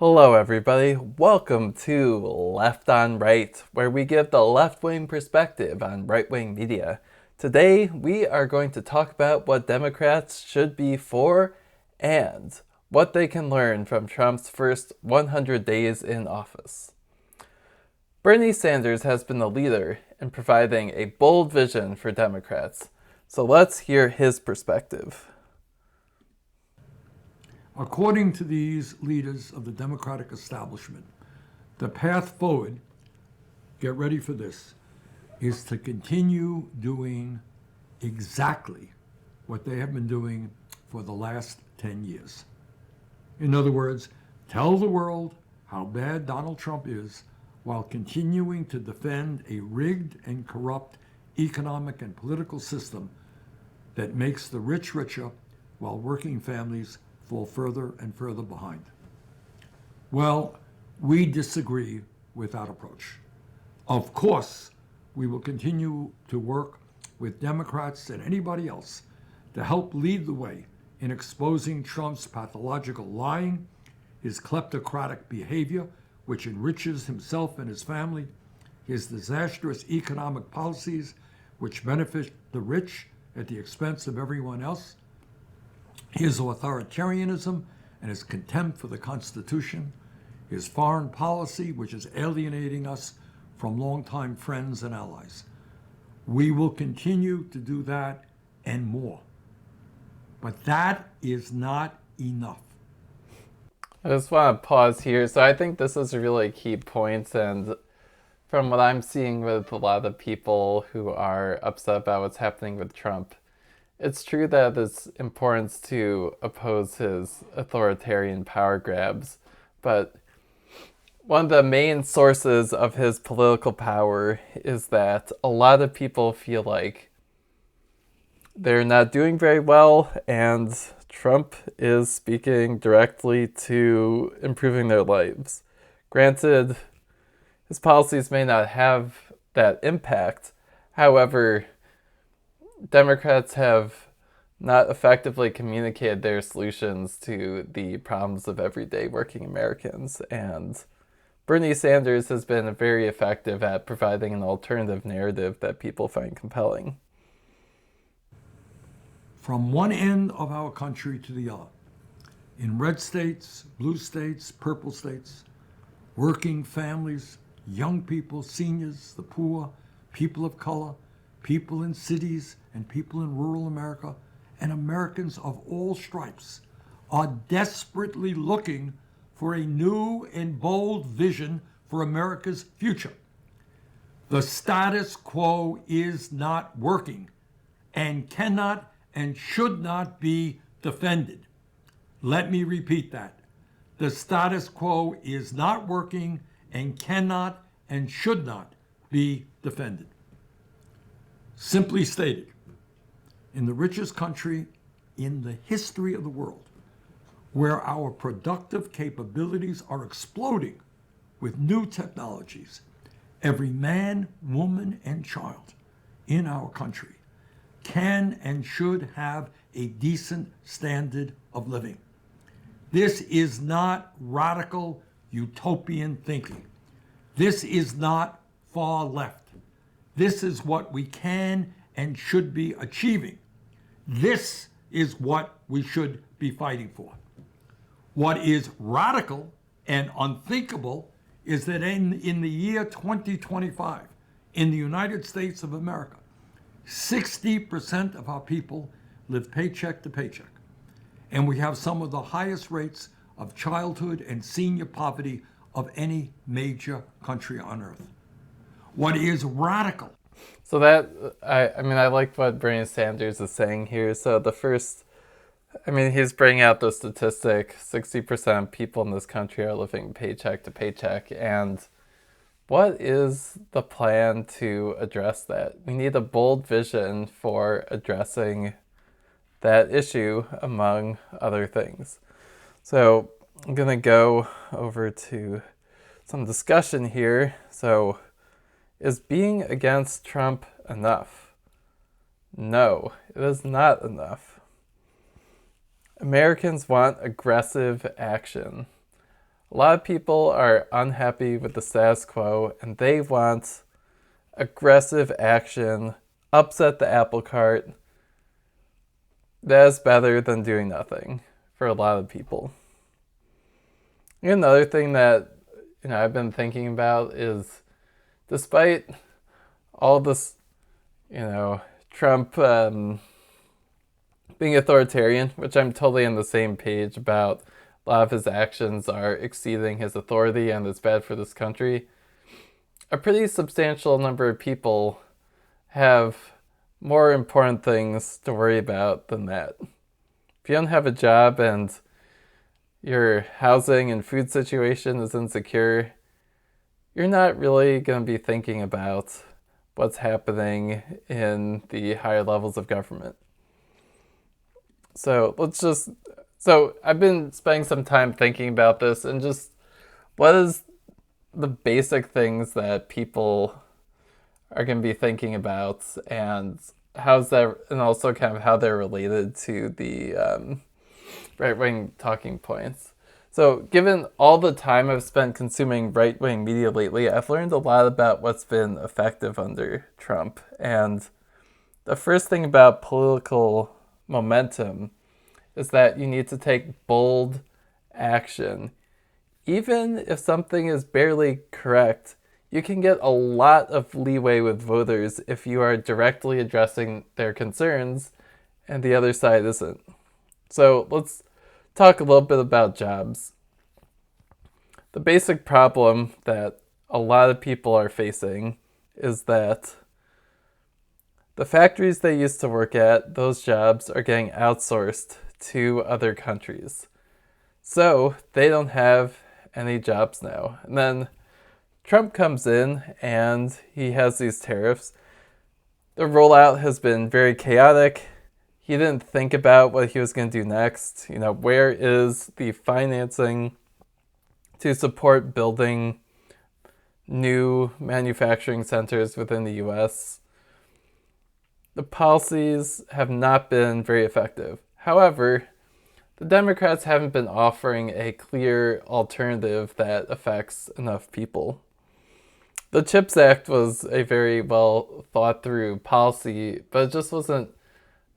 Hello, everybody. Welcome to Left on Right, where we give the left wing perspective on right wing media. Today, we are going to talk about what Democrats should be for and what they can learn from Trump's first 100 days in office. Bernie Sanders has been the leader in providing a bold vision for Democrats, so let's hear his perspective. According to these leaders of the Democratic establishment, the path forward, get ready for this, is to continue doing exactly what they have been doing for the last 10 years. In other words, tell the world how bad Donald Trump is while continuing to defend a rigged and corrupt economic and political system that makes the rich richer while working families fall further and further behind. Well, we disagree with that approach. Of course, we will continue to work with Democrats and anybody else to help lead the way in exposing Trump's pathological lying, his kleptocratic behavior, which enriches himself and his family, his disastrous economic policies, which benefit the rich at the expense of everyone else, his authoritarianism and his contempt for the Constitution, his foreign policy, which is alienating us from longtime friends and allies. We will continue to do that and more. But that is not enough. I just want to pause here. So I think this is a really key point, and from what I'm seeing with a lot of people who are upset about what's happening with Trump, it's true that it's important to oppose his authoritarian power grabs, but one of the main sources of his political power is that a lot of people feel like they're not doing very well, and Trump is speaking directly to improving their lives. Granted, his policies may not have that impact. However, Democrats have not effectively communicated their solutions to the problems of everyday working Americans, and Bernie Sanders has been very effective at providing an alternative narrative that people find compelling. From one end of our country to the other, in red states, blue states, purple states, working families, young people, seniors, the poor, people of color, people in cities and people in rural America, and Americans of all stripes are desperately looking for a new and bold vision for America's future. The status quo is not working and cannot and should not be defended. Let me repeat that. The status quo is not working and cannot and should not be defended. Simply stated, in the richest country in the history of the world, where our productive capabilities are exploding with new technologies, every man, woman, and child in our country can and should have a decent standard of living. This is not radical utopian thinking. This is not far left. This is what we can and should be achieving. This is what we should be fighting for. What is radical and unthinkable is that in the year 2025, in the United States of America, 60% of our people live paycheck to paycheck. And we have some of the highest rates of childhood and senior poverty of any major country on earth. What is radical? So that, I like what Bernie Sanders is saying here. So he's bringing out the statistic, 60% of people in this country are living paycheck to paycheck. And what is the plan to address that? We need a bold vision for addressing that issue, among other things. So I'm going to go over to some discussion here. So, is being against Trump enough? No, it is not enough. Americans want aggressive action. A lot of people are unhappy with the status quo and they want aggressive action, upset the apple cart. That is better than doing nothing for a lot of people. And another thing that I've been thinking about is, despite all this, Trump being authoritarian, which I'm totally on the same page about, a lot of his actions are exceeding his authority and it's bad for this country. A pretty substantial number of people have more important things to worry about than that. If you don't have a job and your housing and food situation is insecure, you're not really going to be thinking about what's happening in the higher levels of government. So I've been spending some time thinking about this and just what is the basic things that people are going to be thinking about, and how's that, and also kind of how they're related to the right-wing talking points. So given all the time I've spent consuming right-wing media lately, I've learned a lot about what's been effective under Trump. And the first thing about political momentum is that you need to take bold action. Even if something is barely correct, you can get a lot of leeway with voters if you are directly addressing their concerns and the other side isn't. So let's talk a little bit about jobs. The basic problem that a lot of people are facing is that the factories they used to work at, those jobs are getting outsourced to other countries. So they don't have any jobs now. And then Trump comes in and he has these tariffs. The rollout has been very chaotic. He didn't think about what he was going to do next. Where is the financing to support building new manufacturing centers within the US? The policies have not been very effective. However, the Democrats haven't been offering a clear alternative that affects enough people. The CHIPS Act was a very well thought through policy, but it just wasn't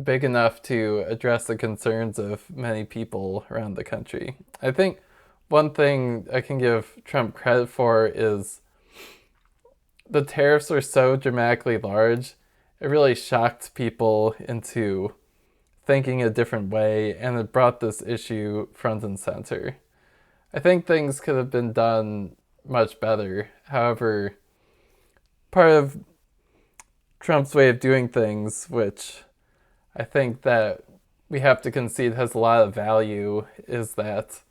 big enough to address the concerns of many people around the country. I think one thing I can give Trump credit for is the tariffs were so dramatically large, it really shocked people into thinking a different way, and it brought this issue front and center. I think things could have been done much better. However, part of Trump's way of doing things, which I think that we have to concede has a lot of value, is that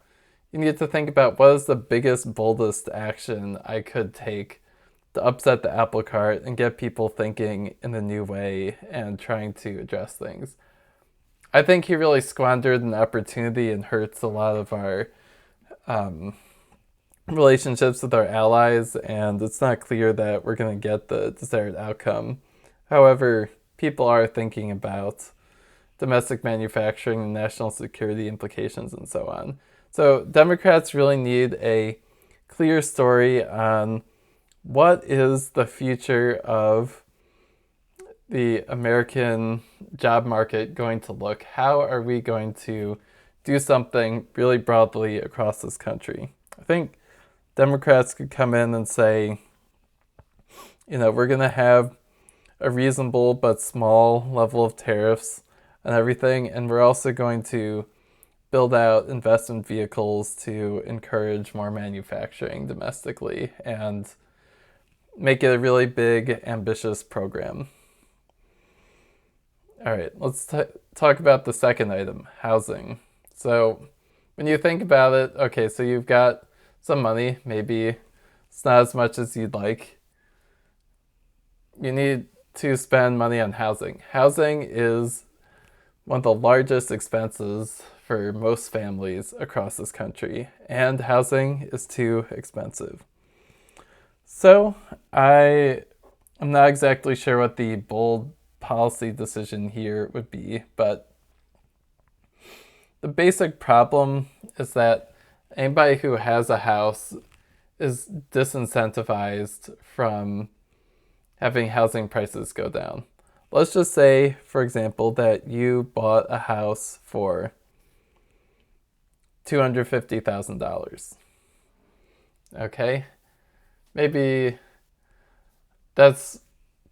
you need to think about what is the biggest, boldest action I could take to upset the apple cart and get people thinking in a new way and trying to address things. I think he really squandered an opportunity and hurts a lot of our relationships with our allies, and it's not clear that we're going to get the desired outcome. However, people are thinking about domestic manufacturing and national security implications and so on. So Democrats really need a clear story on what is the future of the American job market going to look. How are we going to do something really broadly across this country? I think Democrats could come in and say, we're going to have a reasonable but small level of tariffs on everything, and we're also going to build out investment vehicles to encourage more manufacturing domestically and make it a really big, ambitious program. All right, let's talk about the second item, housing. So when you think about it, okay, so you've got some money, maybe it's not as much as you'd like. You need to spend money on housing. Housing is one of the largest expenses for most families across this country, and housing is too expensive. So I'm not exactly sure what the bold policy decision here would be, but the basic problem is that Anybody who has a house is disincentivized from having housing prices go down. Let's just say, for example, that you bought a house for $250,000. Okay? Maybe that's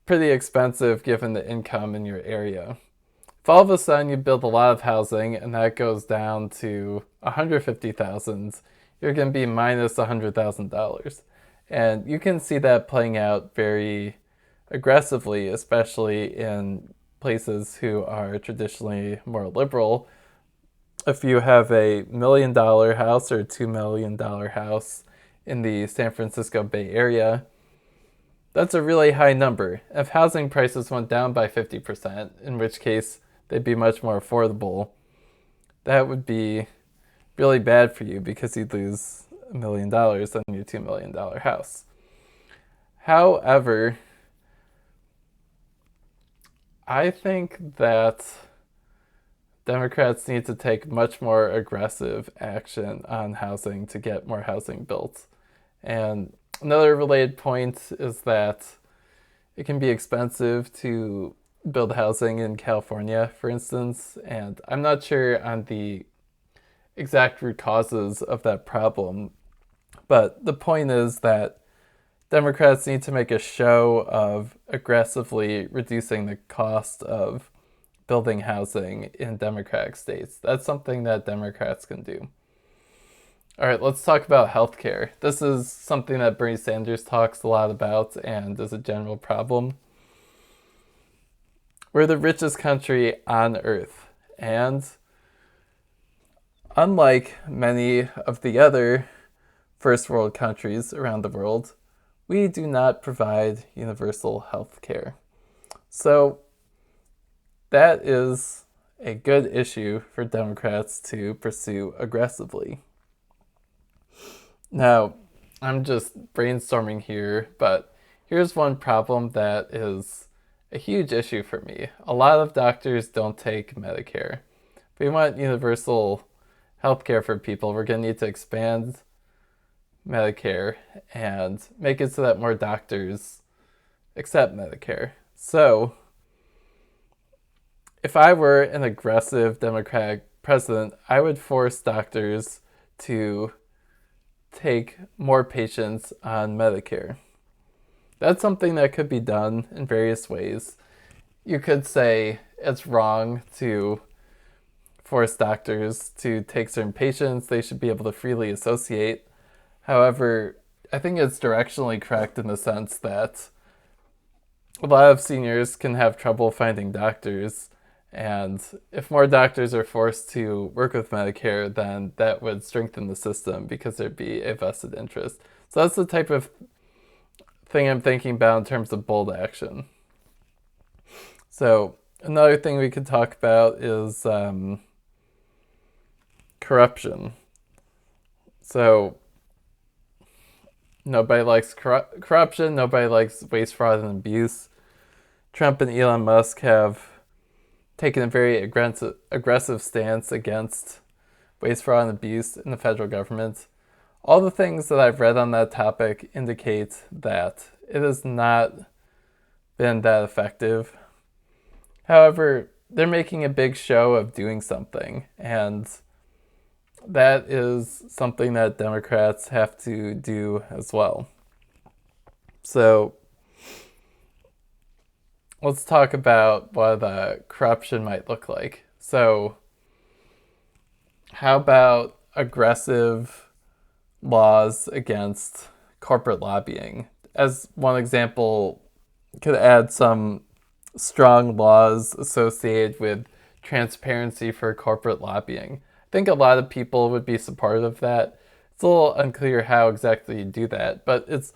pretty expensive given the income in your area. If all of a sudden you build a lot of housing and that goes down to $150,000, you're going to be minus $100,000. And you can see that playing out very aggressively, especially in places who are traditionally more liberal. If you have a $1 million house or a $2 million house in the San Francisco Bay Area, that's a really high number. If housing prices went down by 50%, in which case they'd be much more affordable, that would be really bad for you because you'd lose $1 million on your $2 million house. However, I think that Democrats need to take much more aggressive action on housing to get more housing built. And another related point is that it can be expensive to build housing in California, for instance, and I'm not sure on the exact root causes of that problem, but the point is that Democrats need to make a show of aggressively reducing the cost of building housing in Democratic states. That's something that Democrats can do. All right, let's talk about healthcare. This is something that Bernie Sanders talks a lot about and is a general problem. We're the richest country on earth, and unlike many of the other first world countries around the world, we do not provide universal health care. So that is a good issue for Democrats to pursue aggressively. Now, I'm just brainstorming here, but here's one problem that is a huge issue for me. A lot of doctors don't take Medicare. If we want universal health care for people, we're going to need to expand Medicare and make it so that more doctors accept Medicare. So, if I were an aggressive Democratic president, I would force doctors to take more patients on Medicare. That's something that could be done in various ways. You could say it's wrong to force doctors to take certain patients. They should be able to freely associate. However, I think it's directionally correct in the sense that a lot of seniors can have trouble finding doctors, and if more doctors are forced to work with Medicare, then that would strengthen the system because there'd be a vested interest. So that's the type of thing I'm thinking about in terms of bold action. So another thing we could talk about is corruption. So nobody likes corruption, nobody likes waste, fraud, and abuse. Trump and Elon Musk have taken a very aggressive stance against waste, fraud, and abuse in the federal government. All the things that I've read on that topic indicate that it has not been that effective. However, they're making a big show of doing something, and that is something that Democrats have to do as well. So let's talk about what corruption might look like. So how about aggressive laws against corporate lobbying? As one example, could add some strong laws associated with transparency for corporate lobbying. I think a lot of people would be supportive of that. It's a little unclear how exactly you do that, but it's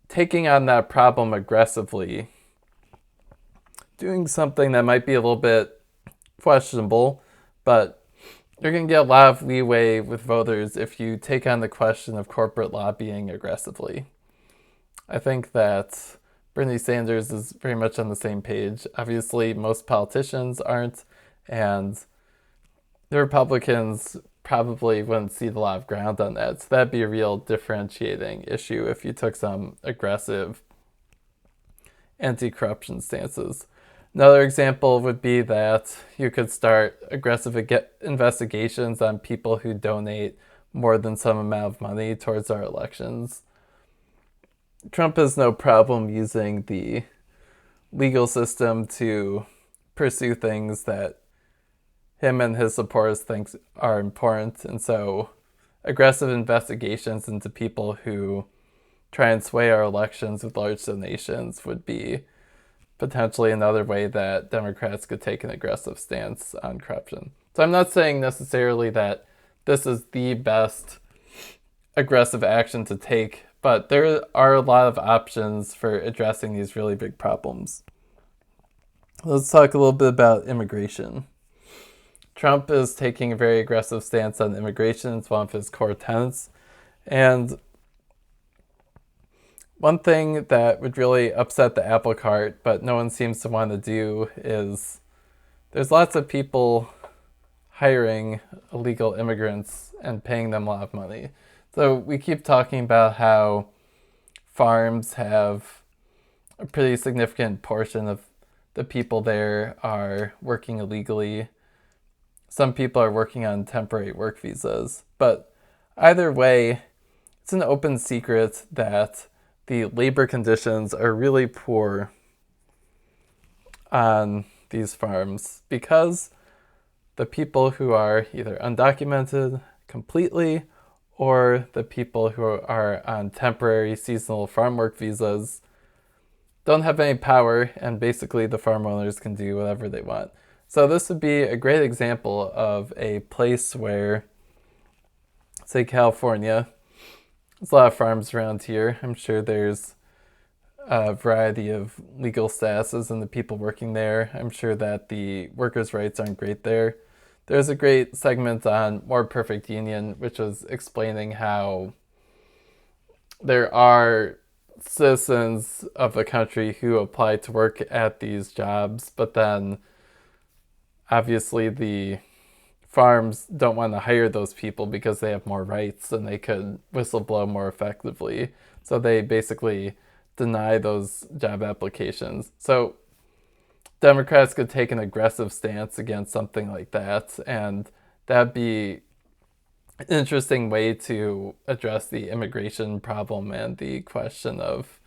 taking on that problem aggressively, doing something that might be a little bit questionable, but you're going to get a lot of leeway with voters if you take on the question of corporate lobbying aggressively. I think that Bernie Sanders is very much on the same page. Obviously, most politicians aren't, and the Republicans probably wouldn't see a lot of ground on that. So that'd be a real differentiating issue if you took some aggressive anti-corruption stances. Another example would be that you could start aggressive investigations on people who donate more than some amount of money towards our elections. Trump has no problem using the legal system to pursue things that him and his supporters think are important. And so aggressive investigations into people who try and sway our elections with large donations would be potentially another way that Democrats could take an aggressive stance on corruption. So I'm not saying necessarily that this is the best aggressive action to take, but there are a lot of options for addressing these really big problems. Let's talk a little bit about immigration. Trump is taking a very aggressive stance on immigration. It's one of his core tenets. And one thing that would really upset the apple cart, but no one seems to want to do, is there's lots of people hiring illegal immigrants and paying them a lot of money. So we keep talking about how farms have a pretty significant portion of the people there are working illegally. Some people are working on temporary work visas. But either way, it's an open secret that the labor conditions are really poor on these farms because the people who are either undocumented completely or the people who are on temporary seasonal farm work visas don't have any power, and basically the farm owners can do whatever they want. So this would be a great example of a place where, say, California, there's a lot of farms around here. I'm sure there's a variety of legal statuses and the people working there. I'm sure that the workers' rights aren't great there. There's a great segment on More Perfect Union, which was explaining how there are citizens of the country who apply to work at these jobs, but then obviously the farms don't want to hire those people because they have more rights and they could whistleblow more effectively. So they basically deny those job applications. So Democrats could take an aggressive stance against something like that, and that'd be an interesting way to address the immigration problem, and the question of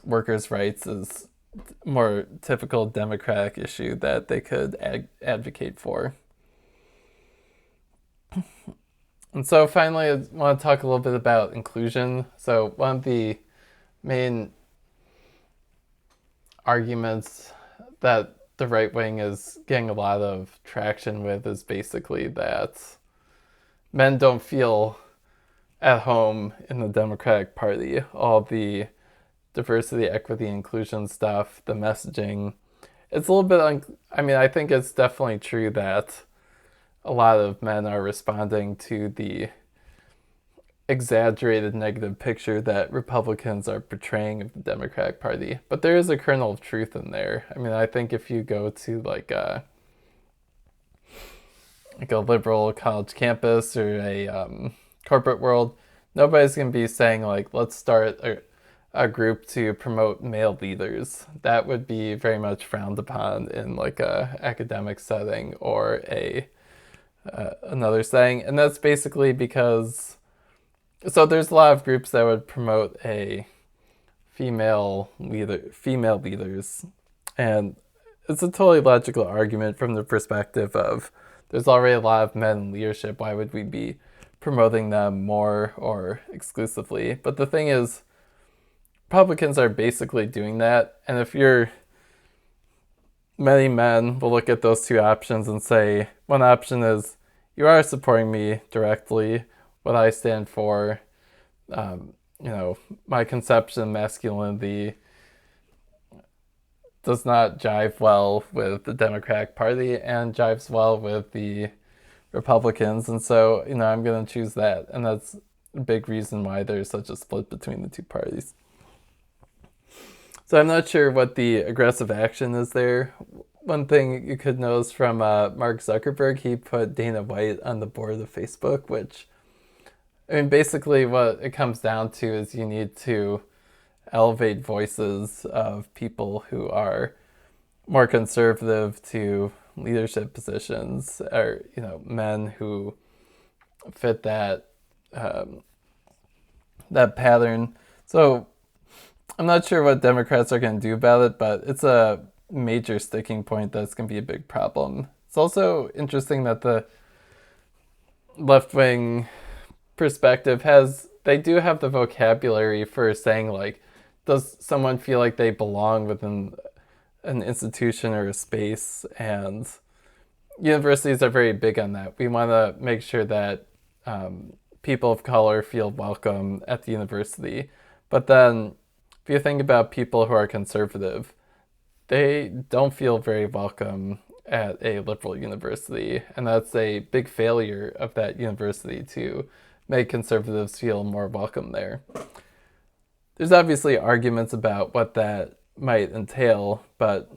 workers' rights is a more typical Democratic issue that they could advocate for. And so finally, I want to talk a little bit about inclusion. So one of the main arguments that the right wing is getting a lot of traction with is basically that men don't feel at home in the Democratic Party. All the diversity, equity, inclusion stuff, the messaging, it's a little bit, I think it's definitely true that a lot of men are responding to the exaggerated negative picture that Republicans are portraying of the Democratic Party. But there is a kernel of truth in there. I think if you go to like a liberal college campus or a corporate world, nobody's going to be saying like, let's start a group to promote male leaders. That would be very much frowned upon in like a academic setting or another setting. And that's basically because, so there's a lot of groups that would promote female leaders. And it's a totally logical argument from the perspective of there's already a lot of men in leadership. Why would we be promoting them more or exclusively? But the thing is, Republicans are basically doing that. And if many men will look at those two options and say, one option is, you are supporting me directly, what I stand for, my conception of masculinity does not jive well with the Democratic Party and jives well with the Republicans. And so, I'm going to choose that. And that's a big reason why there's such a split between the two parties. So I'm not sure what the aggressive action is there. one thing you could notice from Mark Zuckerberg, he put Dana White on the board of Facebook, which, I mean, basically what it comes down to is you need to elevate voices of people who are more conservative to leadership positions, or, you know, men who fit that that pattern. So I'm not sure what Democrats are going to do about it, but it's a major sticking point that's going to be a big problem. It's also interesting that the left-wing perspective they do have the vocabulary for saying, like, does someone feel like they belong within an institution or a space? And universities are very big on that. We want to make sure that people of color feel welcome at the university. But then if you think about people who are conservative, they don't feel very welcome at a liberal university. And that's a big failure of that university to make conservatives feel more welcome there. There's obviously arguments about what that might entail, but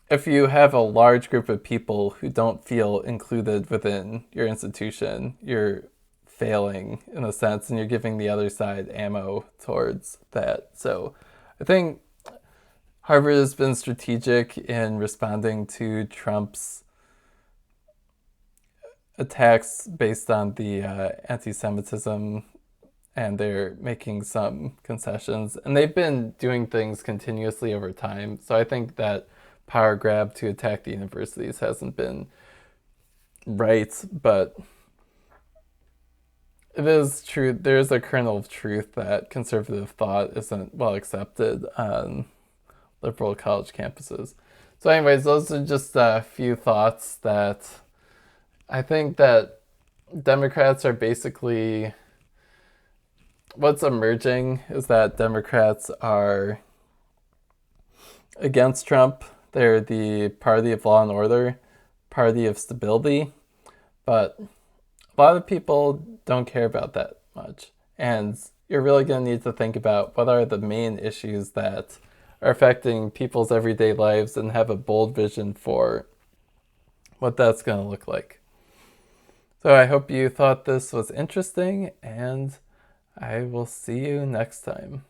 if you have a large group of people who don't feel included within your institution, you're failing in a sense, and you're giving the other side ammo towards that. So I think Harvard has been strategic in responding to Trump's attacks based on the anti-Semitism, and they're making some concessions. And they've been doing things continuously over time. So I think that power grab to attack the universities hasn't been right, but it is true. There is a kernel of truth that conservative thought isn't well accepted on liberal college campuses. So anyways, those are just a few thoughts that I think that Democrats are basically, what's emerging is that Democrats are against Trump. They're the party of law and order, party of stability, but a lot of people don't care about that much. And you're really going to need to think about what are the main issues that are affecting people's everyday lives, and have a bold vision for what that's going to look like. So I hope you thought this was interesting, and I will see you next time.